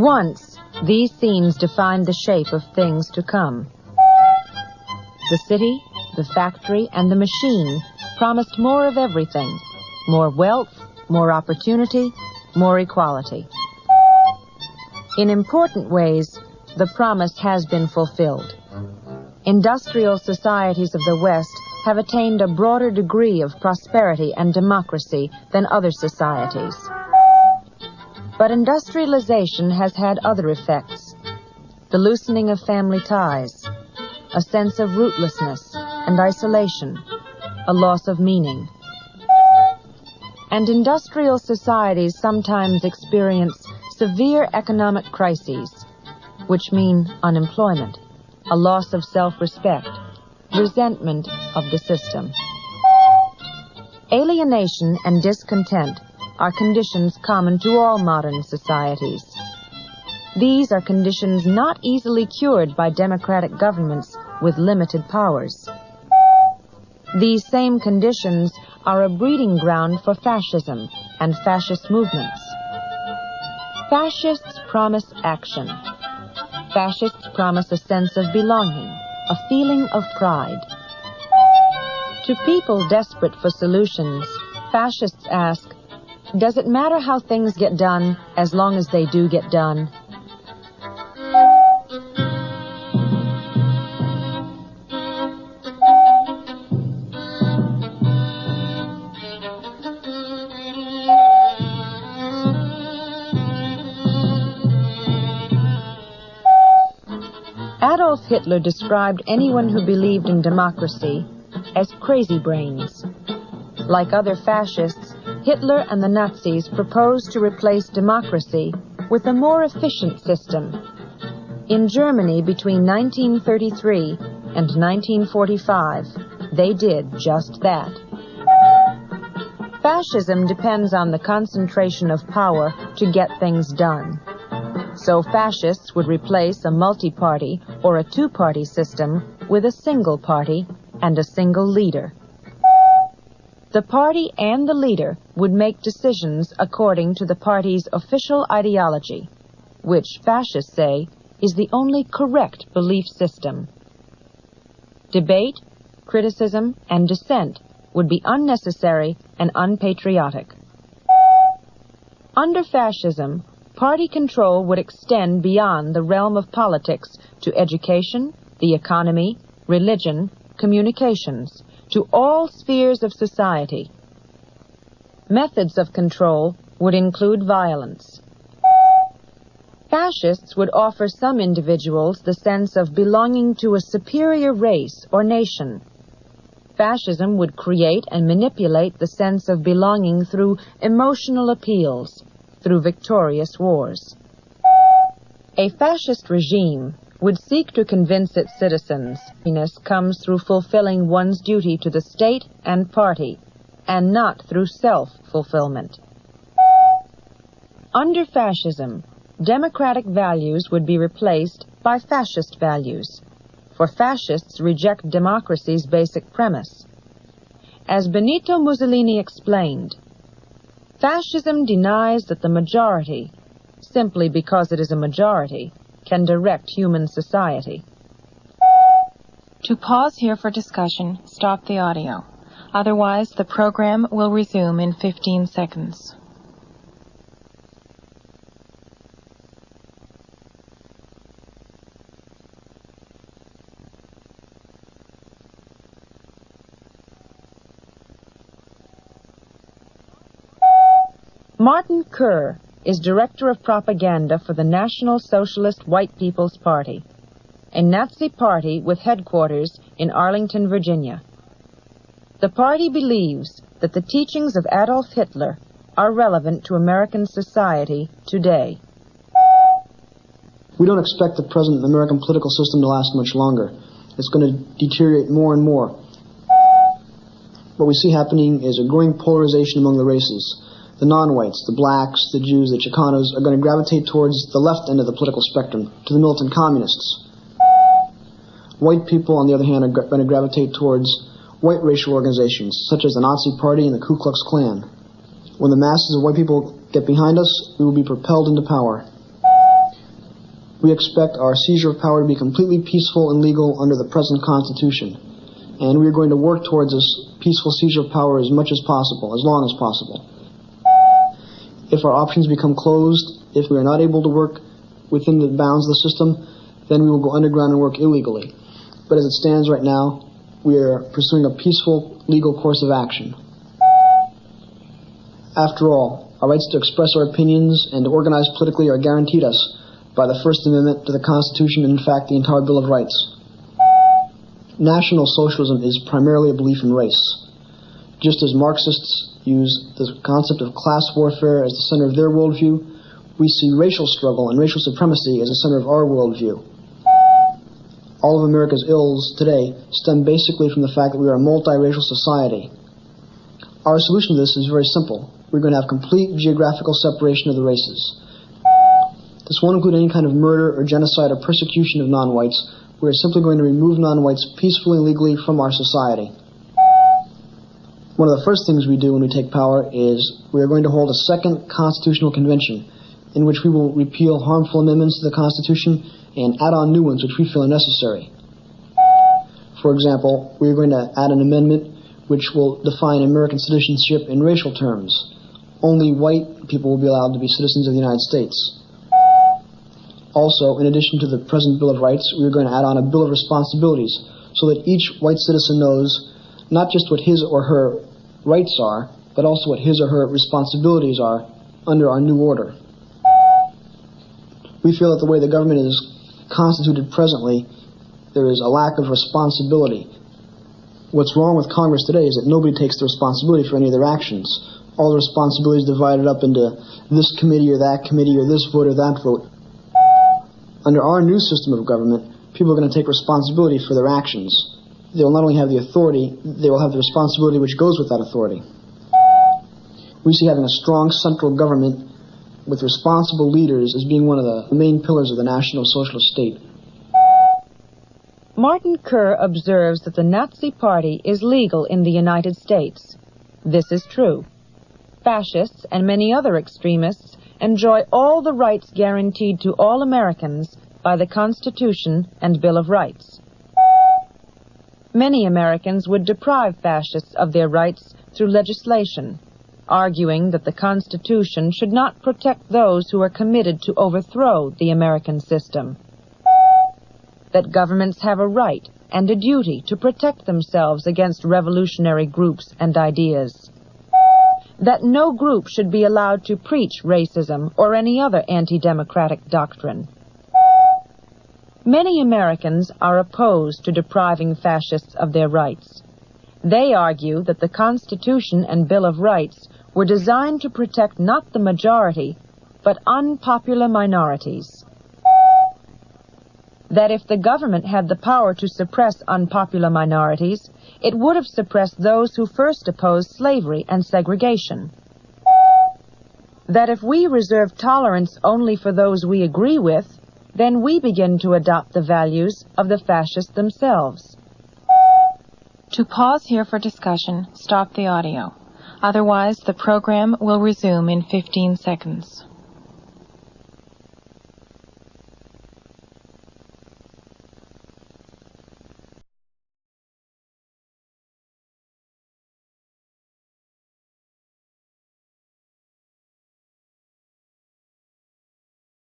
Once, these scenes defined the shape of things to come. The city, the factory, and the machine promised more of everything: more wealth, more opportunity, more equality. In important ways, the promise has been fulfilled. Industrial societies of the West have attained a broader degree of prosperity and democracy than other societies. But industrialization has had other effects: the loosening of family ties, a sense of rootlessness and isolation, a loss of meaning. And industrial societies sometimes experience severe economic crises, which mean unemployment, a loss of self-respect, resentment of the system. Alienation and discontent are conditions common to all modern societies. These are conditions not easily cured by democratic governments with limited powers. These same conditions are a breeding ground for fascism and fascist movements. Fascists promise action. Fascists promise a sense of belonging, a feeling of pride. To people desperate for solutions, fascists ask, does it matter how things get done as long as they do get done? Adolf Hitler described anyone who believed in democracy as crazy brains. Like other fascists, Hitler and the Nazis proposed to replace democracy with a more efficient system. In Germany between 1933 and 1945, they did just that. Fascism depends on the concentration of power to get things done. So fascists would replace a multi-party or a two-party system with a single party and a single leader. The party and the leader would make decisions according to the party's official ideology, which fascists say is the only correct belief system. Debate, criticism, and dissent would be unnecessary and unpatriotic. Under fascism, party control would extend beyond the realm of politics to education, the economy, religion, communications, to all spheres of society. Methods of control would include violence. Fascists would offer some individuals the sense of belonging to a superior race or nation. Fascism would create and manipulate the sense of belonging through emotional appeals, through victorious wars. A fascist regime would seek to convince its citizens happiness comes through fulfilling one's duty to the state and party, and not through self-fulfillment. Under fascism, democratic values would be replaced by fascist values, for fascists reject democracy's basic premise. As Benito Mussolini explained, fascism denies that the majority, simply because it is a majority, can direct human society. To pause here for discussion, stop the audio. Otherwise, the program will resume in 15 seconds. Martin Kerr is Director of Propaganda for the National Socialist White People's Party, a Nazi party with headquarters in Arlington, Virginia. The party believes that the teachings of Adolf Hitler are relevant to American society today. We don't expect the present American political system to last much longer. It's going to deteriorate more and more. What we see happening is a growing polarization among the races. The non-whites, the blacks, the Jews, the Chicanos are going to gravitate towards the left end of the political spectrum, to the militant communists. White people, on the other hand, are going to gravitate towards white racial organizations, such as the Nazi Party and the Ku Klux Klan. When the masses of white people get behind us, we will be propelled into power. We expect our seizure of power to be completely peaceful and legal under the present Constitution. And we are going to work towards this peaceful seizure of power as much as possible, as long as possible. If our options become closed, if we are not able to work within the bounds of the system, then we will go underground and work illegally. But as it stands right now, we are pursuing a peaceful, legal course of action. After all, our rights to express our opinions and to organize politically are guaranteed us by the First Amendment to the Constitution and, in fact, the entire Bill of Rights. National Socialism is primarily a belief in race. Just as Marxists use the concept of class warfare as the center of their worldview, we see racial struggle and racial supremacy as the center of our worldview. All of America's ills today stem basically from the fact that we are a multiracial society. Our solution to this is very simple. We're going to have complete geographical separation of the races. This won't include any kind of murder or genocide or persecution of non-whites. We are simply going to remove non-whites peacefully and legally from our society. One of the first things we do when we take power is we are going to hold a second constitutional convention in which we will repeal harmful amendments to the Constitution and add on new ones which we feel are necessary. For example, we are going to add an amendment which will define American citizenship in racial terms. Only white people will be allowed to be citizens of the United States. Also, in addition to the present Bill of Rights, we are going to add on a Bill of Responsibilities so that each white citizen knows not just what his or her rights are, but also what his or her responsibilities are under our new order. We feel that the way the government is constituted presently, there is a lack of responsibility. What's wrong with Congress today is that nobody takes the responsibility for any of their actions. All the responsibility is divided up into this committee or this vote or that vote. Under our new system of government, people are going to take responsibility for their actions. They will not only have the authority, they will have the responsibility which goes with that authority. We see having a strong central government with responsible leaders as being one of the main pillars of the National Socialist state. Martin Kerr observes that the Nazi Party is legal in the United States. This is true. Fascists and many other extremists enjoy all the rights guaranteed to all Americans by the Constitution and Bill of Rights. Many Americans would deprive fascists of their rights through legislation, arguing that the Constitution should not protect those who are committed to overthrow the American system, that governments have a right and a duty to protect themselves against revolutionary groups and ideas, that no group should be allowed to preach racism or any other anti-democratic doctrine. Many Americans are opposed to depriving fascists of their rights. They argue that the Constitution and Bill of Rights were designed to protect not the majority, but unpopular minorities. That if the government had the power to suppress unpopular minorities, it would have suppressed those who first opposed slavery and segregation. That if we reserve tolerance only for those we agree with, then we begin to adopt the values of the fascists themselves. To pause here for discussion, stop the audio. Otherwise, the program will resume in 15 seconds.